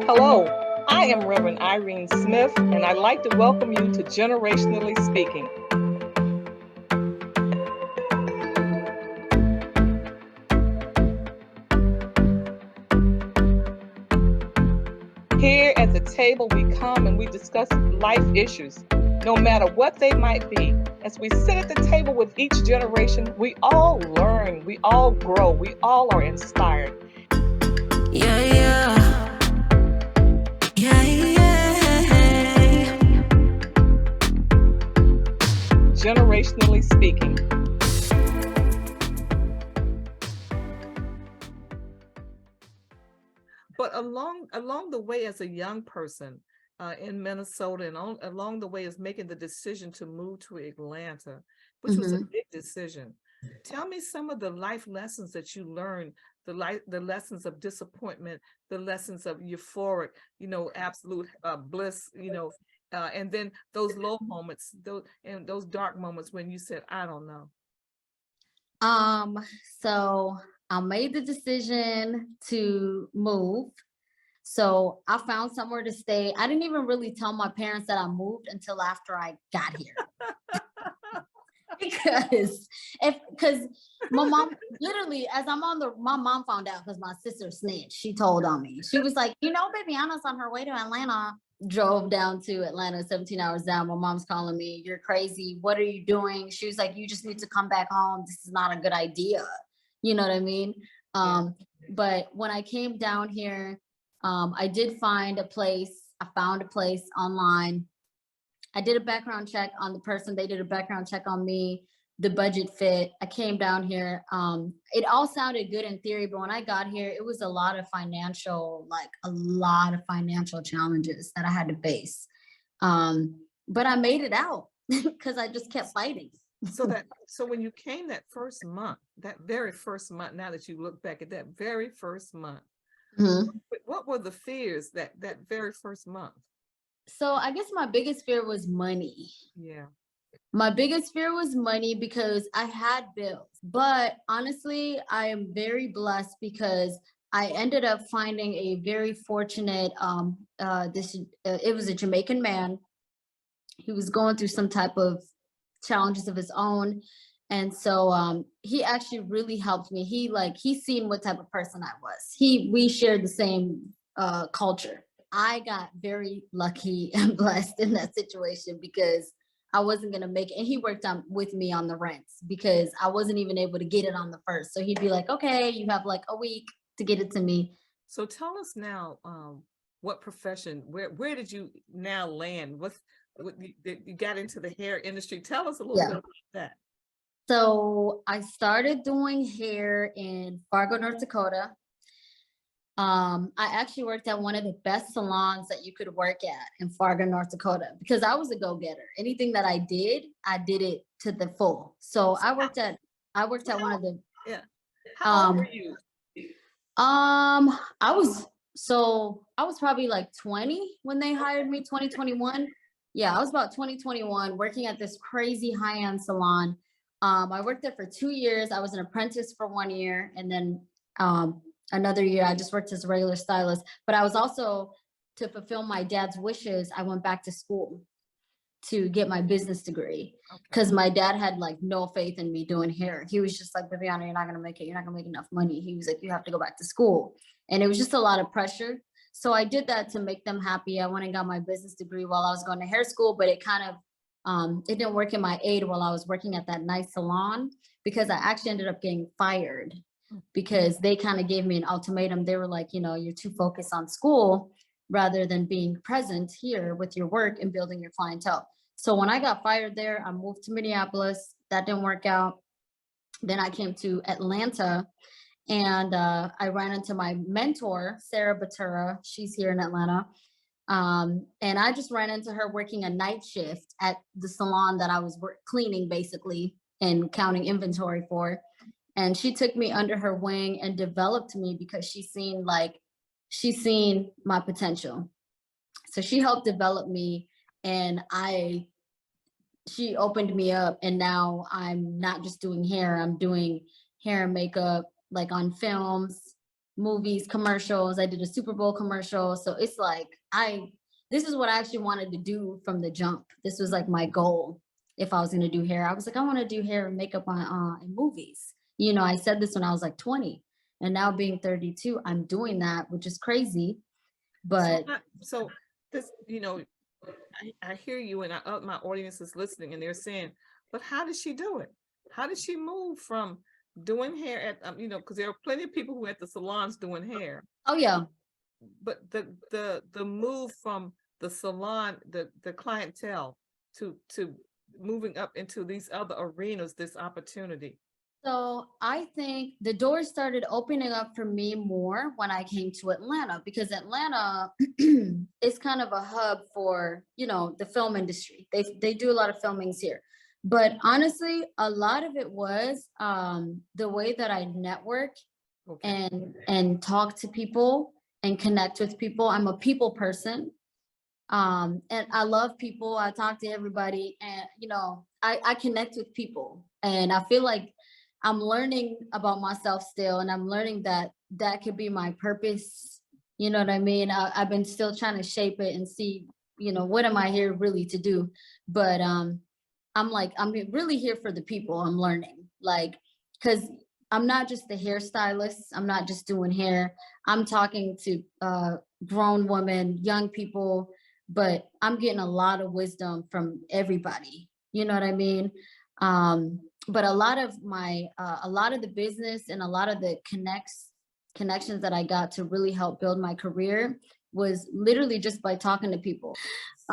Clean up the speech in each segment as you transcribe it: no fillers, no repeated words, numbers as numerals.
Hello, I am Reverend Irene Smith, and I'd like to welcome you to Generationally Speaking. Here at the table, we come and we discuss life issues, no matter what they might be. As we sit at the table with each generation, we all learn, we all grow, we all are inspired. Yeah, yeah. Yeah, yeah. Generationally Speaking. But along the way, as a young person in Minnesota, and along the way is making the decision to move to Atlanta, which was a big decision. Tell me some of the life lessons that you learned, the lessons of disappointment, the lessons of euphoric, absolute bliss, and then those low moments, those dark moments when you said, I don't know. So I made the decision to move. So I found somewhere to stay. I didn't even really tell my parents that I moved until after I got here. because my mom literally, as my mom found out because my sister snitched. She told on me. She was like, baby Anna's on her way to Atlanta. Drove down to Atlanta, 17 hours down. My mom's calling me, you're crazy. What are you doing? She was like, you just need to come back home. This is not a good idea. You know what I mean? But when I came down here, I did find a place. I found a place online. I did a background check on the person. They did a background check on me. The budget fit. I came down here. It all sounded good in theory, but when I got here, it was a lot of financial challenges that I had to face. But I made it out because I just kept fighting. So when you came that very first month, now that you look back at that very first month, what were the fears that very first month? So I guess my biggest fear was money. Yeah. My biggest fear was money because I had bills. But honestly, I am very blessed because I ended up finding a very fortunate, it was a Jamaican man. He was going through some type of challenges of his own. And so he actually really helped me. He seen what type of person I was. We shared the same culture. I got very lucky and blessed in that situation because I wasn't going to make it. And he worked with me on the rents because I wasn't even able to get it on the first. So he'd be like, okay, you have like a week to get it to me. So tell us now, what profession, where did you now land? What you got into the hair industry? Tell us a little bit about that. So I started doing hair in Fargo, North Dakota. I actually worked at one of the best salons that you could work at in Fargo, North Dakota, because I was a go-getter. Anything that I did it to the full. So I worked at one of the. Yeah. How old were you? I was probably like 20 when they hired me, 2021. Yeah, I was about 2021 working at this crazy high-end salon. I worked there for 2 years. I was an apprentice for 1 year, and then another year I just worked as a regular stylist. But I was also, to fulfill my dad's wishes, I went back to school to get my business degree because my dad had like no faith in me doing hair. He was just like, Viviana, you're not gonna make it. You're not gonna make enough money. He was like, you have to go back to school. And it was just a lot of pressure. So I did that to make them happy. I went and got my business degree while I was going to hair school, but it kind of, it didn't work in my aid while I was working at that nice salon because I actually ended up getting fired because they kind of gave me an ultimatum. They were like, you're too focused on school rather than being present here with your work and building your clientele. So when I got fired there, I moved to Minneapolis. That didn't work out. Then I came to Atlanta and I ran into my mentor, Sarah Batura. She's here in Atlanta. And I just ran into her working a night shift at the salon that I was cleaning basically and counting inventory for. And she took me under her wing and developed me because she's seen my potential. So she helped develop me and she opened me up, and now I'm not just doing hair, I'm doing hair and makeup like on films, movies, commercials. I did a Super Bowl commercial. So it's like this is what I actually wanted to do from the jump. This was like my goal. If I was gonna do hair, I was like, I want to do hair and makeup on in movies. You know, I said this when I was like 20, and now being 32, I'm doing that, which is crazy. But So this, I hear you, and my audience is listening, and they're saying, but how did she do it? How did she move from doing hair at, because there are plenty of people who are at the salons doing hair, oh yeah, but the move from the salon, the clientele to moving up into these other arenas, this opportunity. so I think the doors started opening up for me more when I came to Atlanta, because Atlanta is kind of a hub for, the film industry. They do a lot of filmings here. But honestly, a lot of it was the way that I network Okay. and talk to people and connect with people. I'm a people person. And I love people. I talk to everybody, and I connect with people, and I feel like I'm learning about myself still, and I'm learning that that could be my purpose. You know what I mean? I've been still trying to shape it and see, what am I here really to do? But I'm really here for the people. I'm learning, like, because I'm not just the hairstylist. I'm not just doing hair. I'm talking to grown women, young people, but I'm getting a lot of wisdom from everybody. You know what I mean? But a lot of the business and a lot of the connections that I got to really help build my career was literally just by talking to people.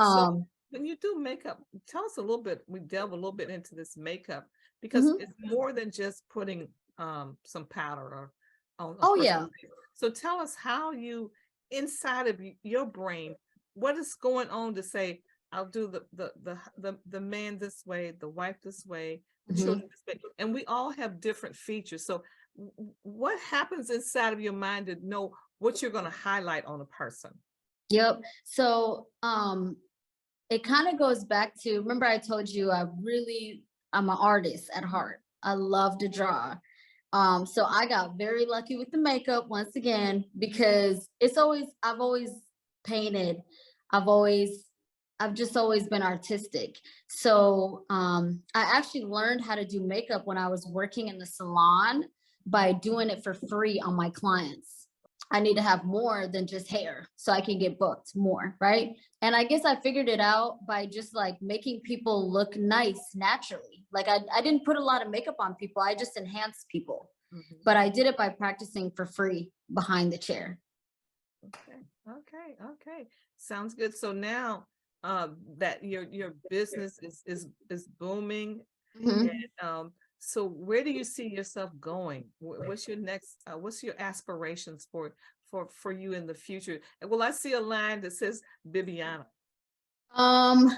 So when you do makeup, tell us a little bit, we delve a little bit into this makeup, because Mhm. it's more than just putting some powder or on a Oh person's yeah. face. So tell us how you, inside of your brain, what is going on to say, I'll do the man this way, the wife this way, the Mhm. children this way, and we all have different features. So what happens inside of your mind to know what you're going to highlight on a person? Yep. So it kind of goes back to, remember I told you I'm an artist at heart. I love to draw. So I got very lucky with the makeup once again, because I've always painted. I've always I've just always been artistic. So I actually learned how to do makeup when I was working in the salon by doing it for free on my clients. I need to have more than just hair so I can get booked more, right? And I guess I figured it out by just like making people look nice naturally. Like I didn't put a lot of makeup on people, I just enhanced people. Mhm. But I did it by practicing for free behind the chair. Okay. Sounds good. So now that your business is booming, and Mhm. so where do you see yourself going? What's your next what's your aspirations for you in the future? Well, I see a line that says Bibiana. Um,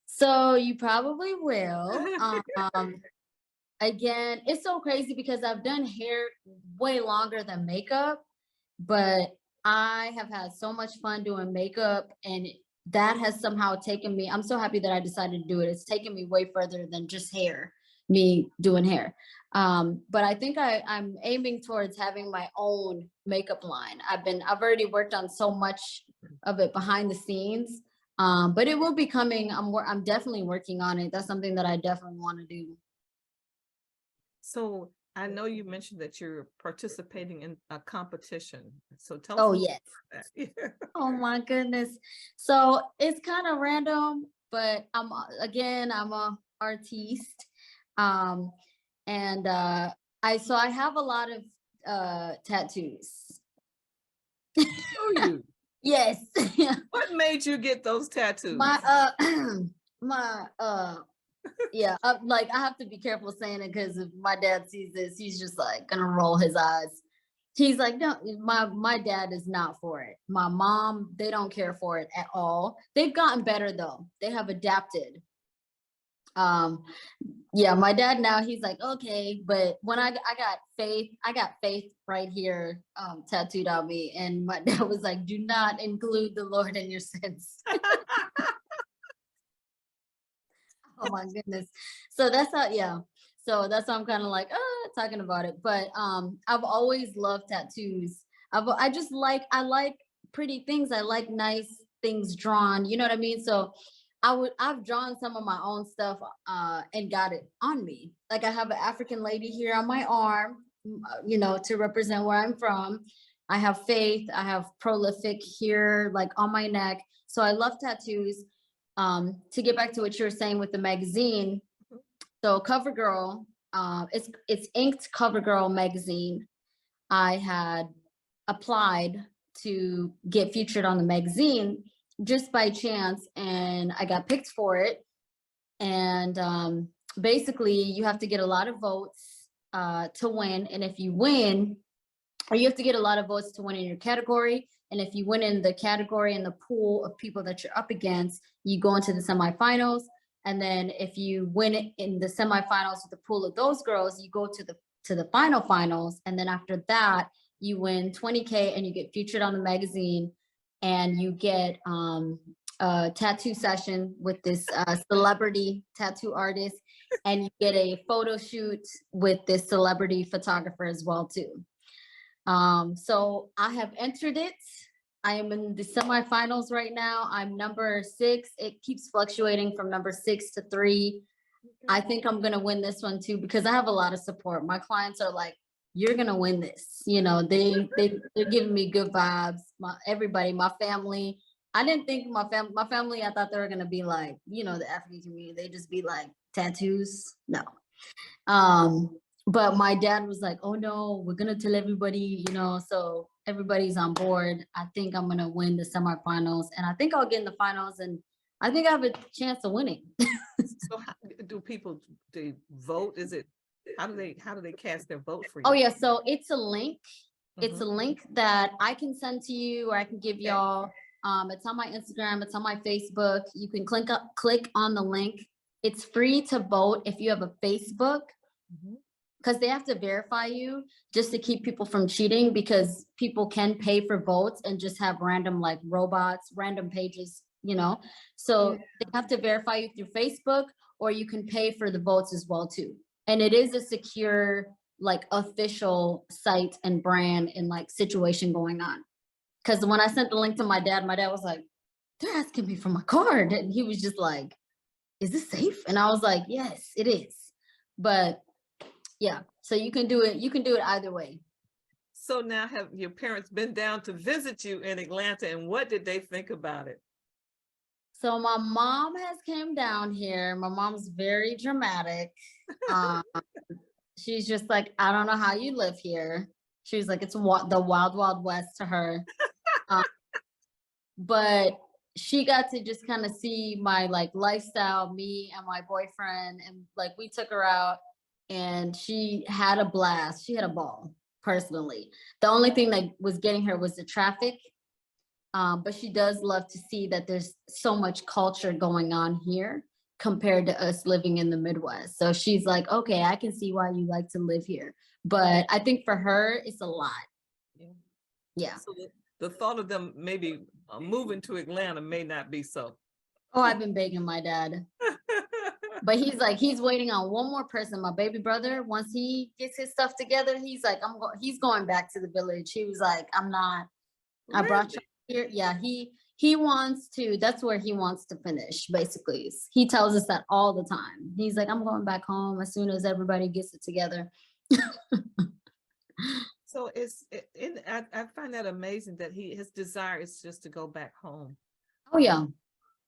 so you probably will. Again, it's so crazy because I've done hair way longer than makeup, but I have had so much fun doing makeup, and that has somehow taken me. I'm so happy that I decided to do it. It's taken me way further than just hair, me doing hair. But I think I'm aiming towards having my own makeup line. I've already worked on so much of it behind the scenes. But it will be coming. I'm definitely working on it. That's something that I definitely want to do. So I know you mentioned that you're participating in a competition. So tell us a Oh little yes. bit about that. Oh my goodness. So it's kind of random, but I'm a artiste. Um and I have a lot of tattoos. Oh, you. Yes. What made you get those tattoos? my my yeah, like I have to be careful saying it because if my dad sees this, he's just like gonna roll his eyes. He's like, no, my dad is not for it. My mom, they don't care for it at all. They've gotten better though. They have adapted. Um, yeah, my dad now he's like, okay, but when I got faith right here tattooed on me, and my dad was like, do not include the Lord in your sins. Oh my goodness. So that's how, yeah. So that's how I'm kind of like, talking about it. But I've always loved tattoos. I just like, I like pretty things. I like nice things drawn. You know what I mean? So I've drawn some of my own stuff and got it on me. Like I have an African lady here on my arm, you know, to represent where I'm from. I have faith. I have prolific here, like on my neck. So I love tattoos. To get back to what you were saying with the magazine, so CoverGirl, it's inked CoverGirl magazine. I had applied to get featured on the magazine just by chance, and I got picked for it. And basically, you have to get a lot of votes to win, and if you win, or you have to get a lot of votes to win in your category. And if you win in the category and the pool of people that you're up against, you go into the semifinals. And then if you win it in the semifinals with the pool of those girls, you go to the finals. And then after that, you win 20K and you get featured on the magazine, and you get a tattoo session with this celebrity tattoo artist, and you get a photo shoot with this celebrity photographer as well too. So I have entered it. I am in the semifinals right now. I'm number 6. It keeps fluctuating from number 6 to 3. I think I'm gonna win this one too, because I have a lot of support. My clients are like, "You're gonna win this." You know, they're giving me good vibes. Everybody, my family. I didn't think my family. I thought they were gonna be like, you know, the African community. They just be like tattoos. No. But my dad was like, "Oh no, we're gonna tell everybody," you know, so everybody's on board. I think I'm gonna win the semifinals, and I think I'll get in the finals, and I think I have a chance of winning. So how do people do vote? Is it how do they cast their vote for you? Oh yeah, so it's a link. It's a Mhm. link that I can send to you, or I can give Okay. y'all. It's on my Instagram, it's on my Facebook. You can click on the link. It's free to vote if you have a Facebook, Mhm. because they have to verify you just to keep people from cheating, because people can pay for votes and just have random like robots, random pages, you know. So they have to verify you through Facebook, or you can pay for the votes as well too. And it is a secure, like official site and brand and like situation going on. Because when I sent the link to my dad was like, "They're asking me for my card." And he was just like, "Is this safe?" And I was like, "Yes, it is." But yeah, so you can do it either way. So now have your parents been down to visit you in Atlanta, and what did they think about it? So my mom has came down here. My mom's very dramatic. Um, she's just like, "I don't know how you live here." She's like, "It's the wild, wild west" to her. Um, but she got to just kind of see my like lifestyle, me and my boyfriend, and like we took her out, and she had a blast. She had a ball, personally. The only thing that was getting her was the traffic. But she does love to see that there's so much culture going on here compared to us living in the Midwest. So she's like, "Okay, I can see why you like to live here." But I think for her, it's a lot. Yeah. Yeah. So the thought of them maybe moving to Atlanta may not be so. Oh, I've been begging my dad. But he's like, he's waiting on one more person. My baby brother, once he gets his stuff together, he's like, he's going back to the village. He was like, "I'm not, I brought you Really? here." Yeah, he wants to, that's where he wants to finish, basically. He tells us that all the time. He's like, "I'm going back home as soon as everybody gets it together." So I find that amazing that his desire is just to go back home. Oh yeah.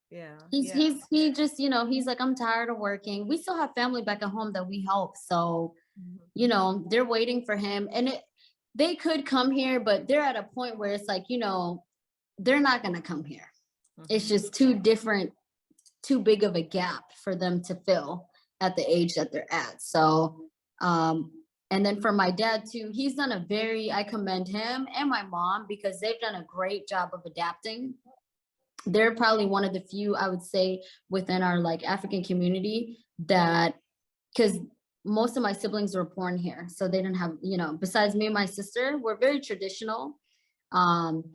Yeah, He's yeah. he just, you know, he's like, "I'm tired of working." We still have family back at home that we help. So, Mhm. you know, they're waiting for him. And they could come here, but they're at a point where it's like, you know, they're not gonna come here. It's Mhm. just too different, too big of a gap for them to fill at the age that they're at. So, and then for my dad too, he's done I commend him and my mom, because they've done a great job of adapting. They're probably one of the few, I would say, within our like African community that, because most of my siblings were born here. So they didn't have, you know, besides me and my sister, we're very traditional. Um,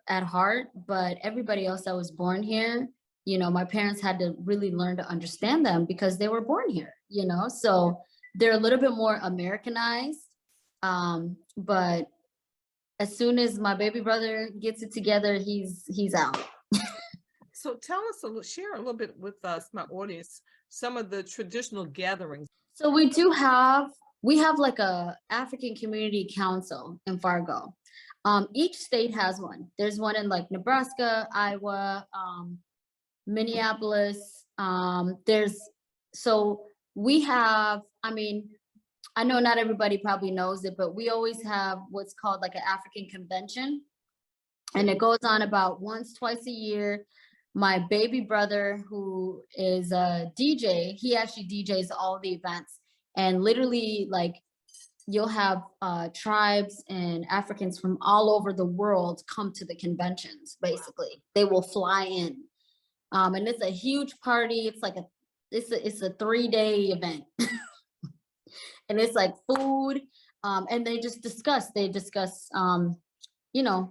at heart, but everybody else that was born here, you know, my parents had to really learn to understand them because they were born here, you know, so they're a little bit more Americanized. But as soon as my baby brother gets it together, he's out. So tell us share a little bit with us, my audience, some of the traditional gatherings. So we have like a African Community Council in Fargo. Each state has one. There's one in like Nebraska, Iowa, Minneapolis. So we have, I mean, I know not everybody probably knows it, but we always have what's called like an African convention. And it goes on about once, twice a year. My baby brother, who is a DJ, he actually DJs all the events. And literally, like, you'll have tribes and Africans from all over the world come to the conventions, basically. They will fly in. And it's a huge party. It's a 3-day event. And it's like food. And they discuss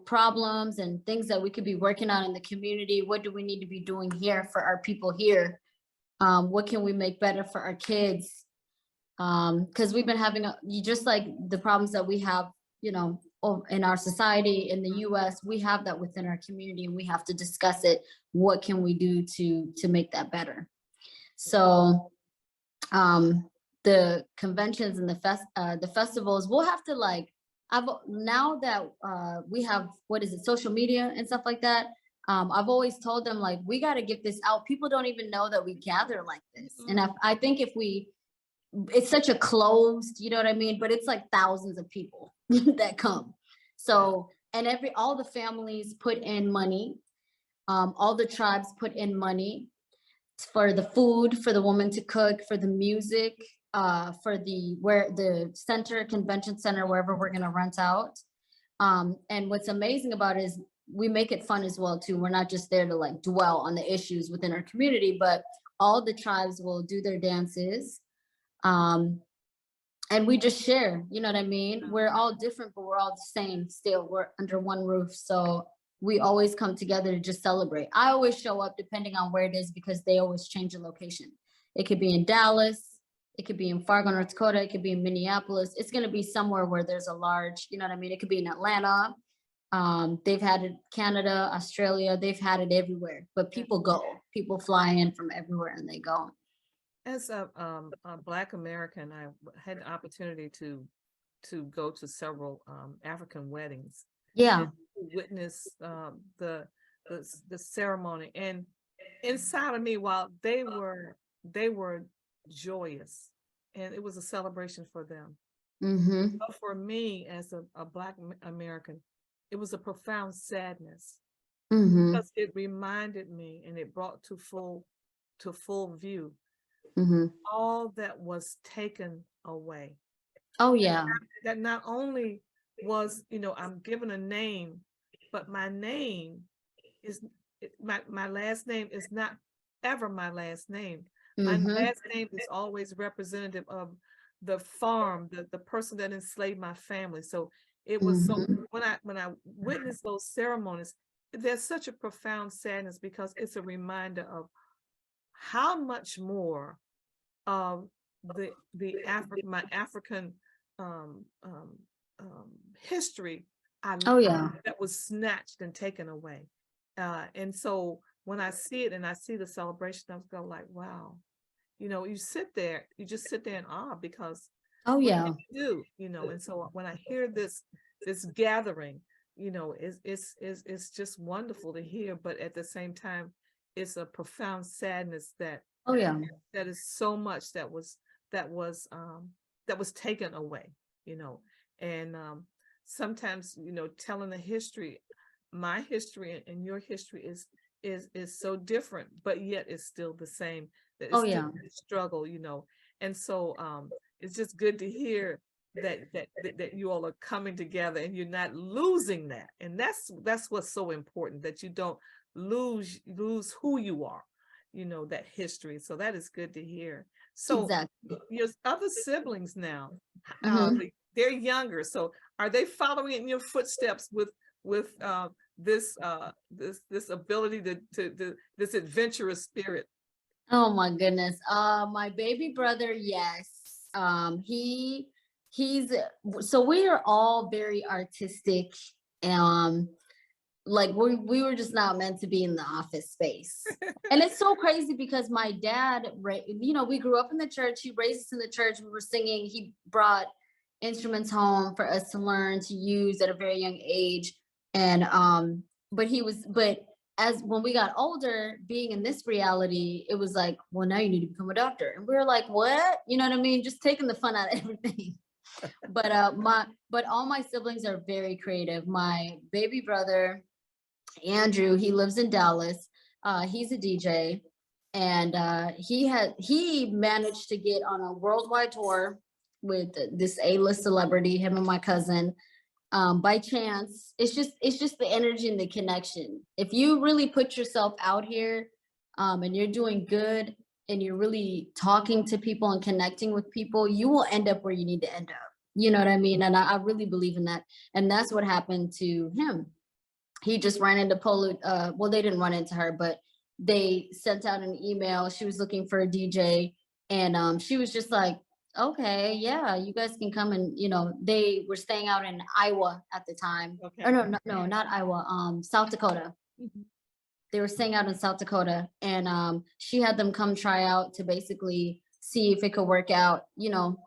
problems and things that we could be working on in the community. What do we need to be doing here for our people here? What can we make better for our kids? Because we've been having just like the problems that we have, in our society in the US, we have that within our community, and we have to discuss it. What can we do to make that better? So the conventions and the festivals, we'll have to now that we have, social media and stuff like that, I've always told them, like, we got to get this out. People don't even know that we gather like this. And I think it's such a closed, you know what I mean? But it's like thousands of people that come. So, and all the families put in money. All the tribes put in money for the food, for the woman to cook, for the music, for the convention center, wherever we're going to rent out. And what's amazing about it is we make it fun as well too. We're not just there to like dwell on the issues within our community, but all the tribes will do their dances. And we just share, you know what I mean? We're all different, but we're all the same still. We're under one roof. So we always come together to just celebrate. I always show up depending on where it is, because they always change the location. It could be in Dallas. It could be in Fargo, North Dakota. It could be in Minneapolis. It's going to be somewhere where there's a large, you know what I mean? It could be in Atlanta. They've had it, Canada, Australia, they've had it everywhere, but people fly in from everywhere and they go. As a Black American, I had the opportunity to go to several African weddings. Yeah. Witness the ceremony, and inside of me, while they were joyous, and it was a celebration for them. Mm-hmm. But for me, as a Black American, it was a profound sadness, Mm-hmm. because it reminded me, and it brought to full view, Mm-hmm. all that was taken away. Oh yeah. That not only was, I'm given a name, but my name is my last name is not ever my last name. My Mm-hmm. last name is always representative of the farm, the person that enslaved my family. So it was so when I witnessed those ceremonies, there's such a profound sadness, because it's a reminder of how much more of my African history that was snatched and taken away. And so when I see it and I see the celebration, I go like, wow, you just sit there in awe, because Oh yeah. you do, and so when I hear this gathering, it's just wonderful to hear, but at the same time, it's a profound sadness that Oh yeah. that is so much that was taken away, and sometimes, telling the history, my history and your history is so different, but yet it's still the same. That it's Oh still yeah. a struggle, and so it's just good to hear that you all are coming together and you're not losing that, and that's what's so important, that you don't lose who you are, that history. So that is good to hear. So Exactly. your other siblings now, Mhm. they're younger, so are they following in your footsteps with this ability to this adventurous spirit? Oh my goodness. My baby brother, yes. He's so we are all very artistic Like we were just not meant to be in the office space. And it's so crazy because my dad, you know, we grew up in the church. He raised us in the church. We were singing. He brought instruments home for us to learn to use at a very young age. And but as when we got older, being in this reality, it was like, well, now you need to become a doctor. And we were like, what? You know what I mean? Just taking the fun out of everything. But all my siblings are very creative. My baby brother, Andrew, he lives in Dallas. He's a DJ, and he managed to get on a worldwide tour with this A-list celebrity, him and my cousin. By chance. It's just the energy and the connection. If you really put yourself out here, and you're doing good and you're really talking to people and connecting with people, you will end up where you need to end up. You know what I mean? And I really believe in that. And that's what happened to him. He just ran into Polo. Well, they didn't run into her, but they sent out an email. She was looking for a DJ, and she was just like, okay, yeah, you guys can come. And they were staying out in Iowa at the time. Okay. Or no, not Iowa, South Dakota. Mhm. They were staying out in South Dakota, and she had them come try out to basically see if it could work out.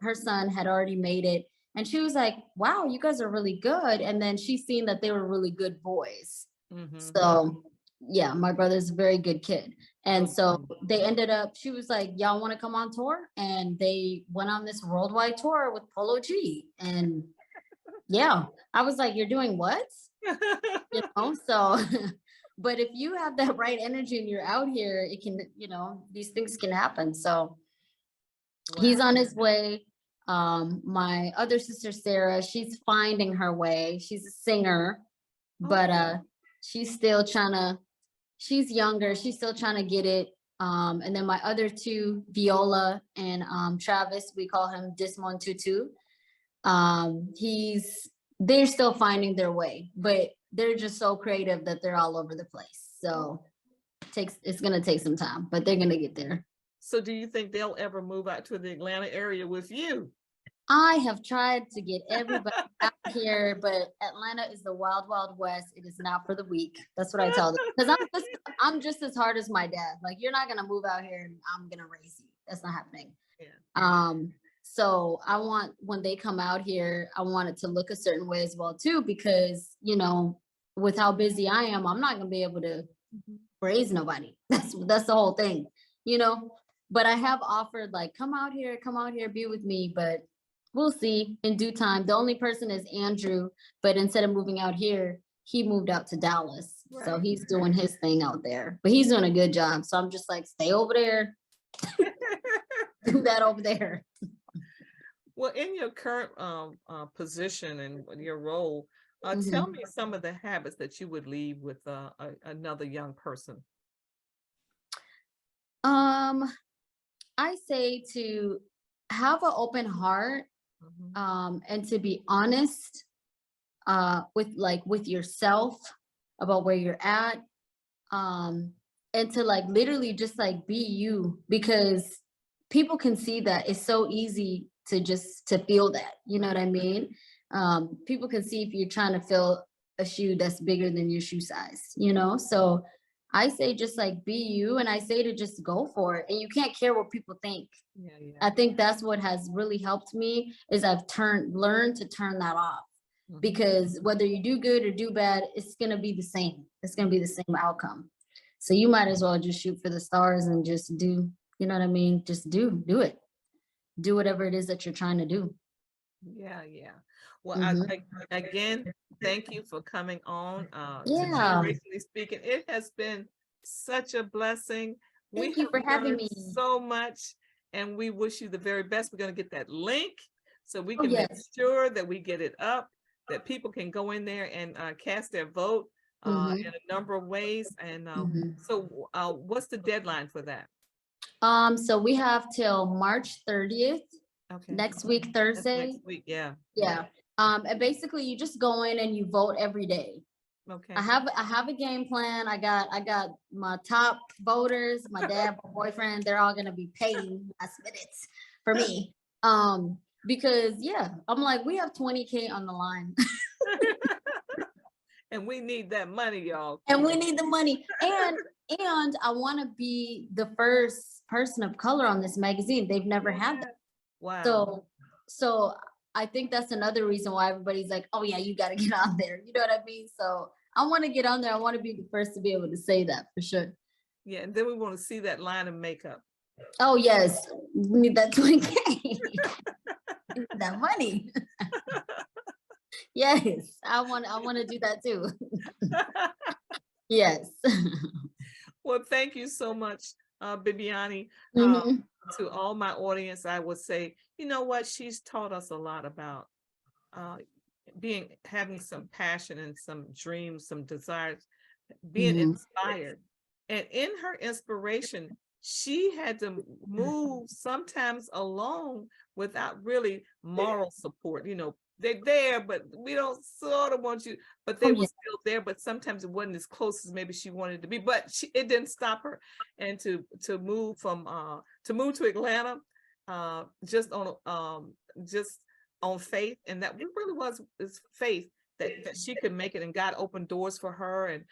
Her son had already made it, and she was like, wow, you guys are really good. And then she seen that they were really good boys. Mhm. So yeah, my brother's a very good kid. And so they ended up, she was like, y'all want to come on tour? And they went on this worldwide tour with Polo G. And yeah, I was like, you're doing what? So, but if you have that right energy and you're out here, it can, these things can happen. So he's on his way. My other sister, Sarah, she's finding her way. She's a singer, but she's still trying to, she's younger. She's still trying to get it. And then my other two, Viola and Travis, we call him Dismon Tutu. They're still finding their way, but they're just so creative that they're all over the place. So it's gonna take some time, but they're gonna get there. So do you think they'll ever move out to the Atlanta area with you? I have tried to get everybody out here, but Atlanta is the wild, wild west. It is not for the weak. That's what I tell them. Because I'm just as hard as my dad. Like, you're not gonna move out here and I'm gonna raise you. That's not happening. Yeah. So I want, when they come out here, I want it to look a certain way as well too, because with how busy I am, I'm not gonna be able to raise nobody. That's the whole thing, But I have offered, like, come out here, be with me, but we'll see in due time. The only person is Andrew, but instead of moving out here, he moved out to Dallas. Right. So he's doing his thing out there, but he's doing a good job. So I'm just like, stay over there, do that over there. Well, in your current position and your role, tell me some of the habits that you would leave with another young person. I say to have an open heart, and to be honest with yourself about where you're at, and to literally just be you, because people can see that it's so easy to feel that, you know what I mean? People can see if you're trying to fill a shoe that's bigger than your shoe size, so I say just be you, and I say to just go for it, and you can't care what people think. Yeah. I think that's what has really helped me, is I've learned to turn that off, because whether you do good or do bad, it's gonna be the same. It's gonna be the same outcome. So you might as well just shoot for the stars and just do, you know what I mean? Just do it. Do whatever it is that you're trying to do. Yeah. Well, again, thank you for coming on to Generationally Speaking. It has been such a blessing. Thank you for having me so much, and we wish you the very best. We're going to get that link so we can make sure that we get it up, that people can go in there and cast their vote in a number of ways. And so what's the deadline for that? So we have till March 30th. Okay. Next week, Thursday. Next week, yeah. And basically you just go in and you vote every day. Okay. I have a game plan. I got my top voters, my dad, my boyfriend, they're all gonna be paying last minutes for me. Because I'm like, we have 20K on the line. And we need that money, y'all. And we need the money. And I want to be the first person of color on this magazine. They've never had that. Wow. So I think that's another reason why everybody's like, oh yeah, you got to get on there. You know what I mean? So I want to get on there. I want to be the first to be able to say that for sure. Yeah, and then we want to see that line of makeup. Oh yes, we need that 20K. That money. Yes, I want to do that too. Yes. Well, thank you so much, Bibiani. Mhm. To all my audience, I would say, you know what? She's taught us a lot about having some passion and some dreams, some desires, being Mhm. inspired. And in her inspiration, she had to move sometimes alone without really moral support. You know, they're there, but we don't sort of want you, but they Oh, were yeah. still there, but sometimes it wasn't as close as maybe she wanted to be, but it didn't stop her. And to move to Atlanta, just on faith, and that really was faith that she could make it, and God opened doors for her and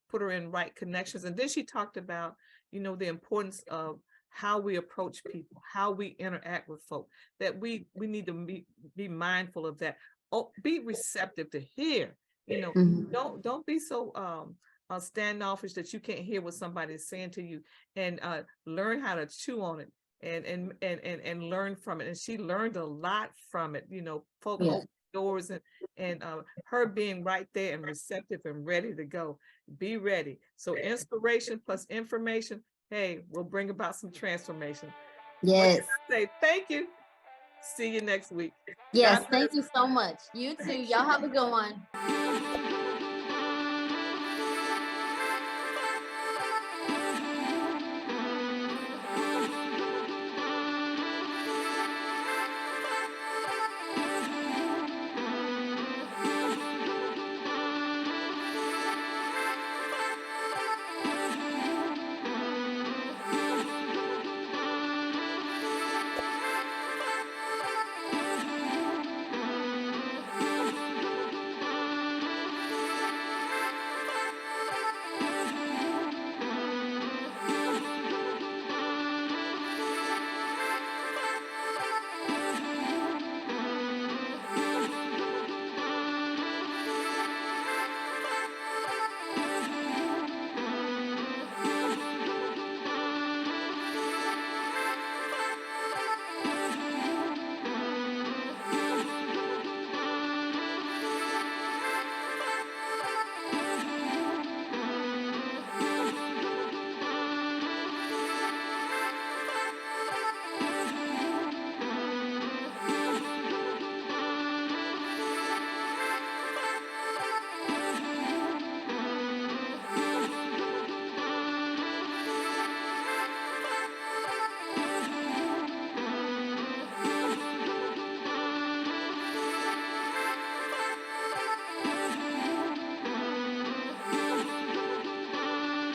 put her in right connections. And then she talked about, you know, the importance of how we approach people, how we interact with folk, that we need to be mindful of that. Oh, be receptive to hear, you know, Mhm. don't be so standoffish that you can't hear what somebody is saying to you, and learn how to chew on it and learn from it. And she learned a lot from it, you know, folk Yeah. open doors, and her being right there and receptive and ready to go. Be ready. So inspiration plus information, hey, will bring about some transformation. Yes. Say thank you. See you next week. Yes. God Thank bless. you so much. You too. Y'all have a good one.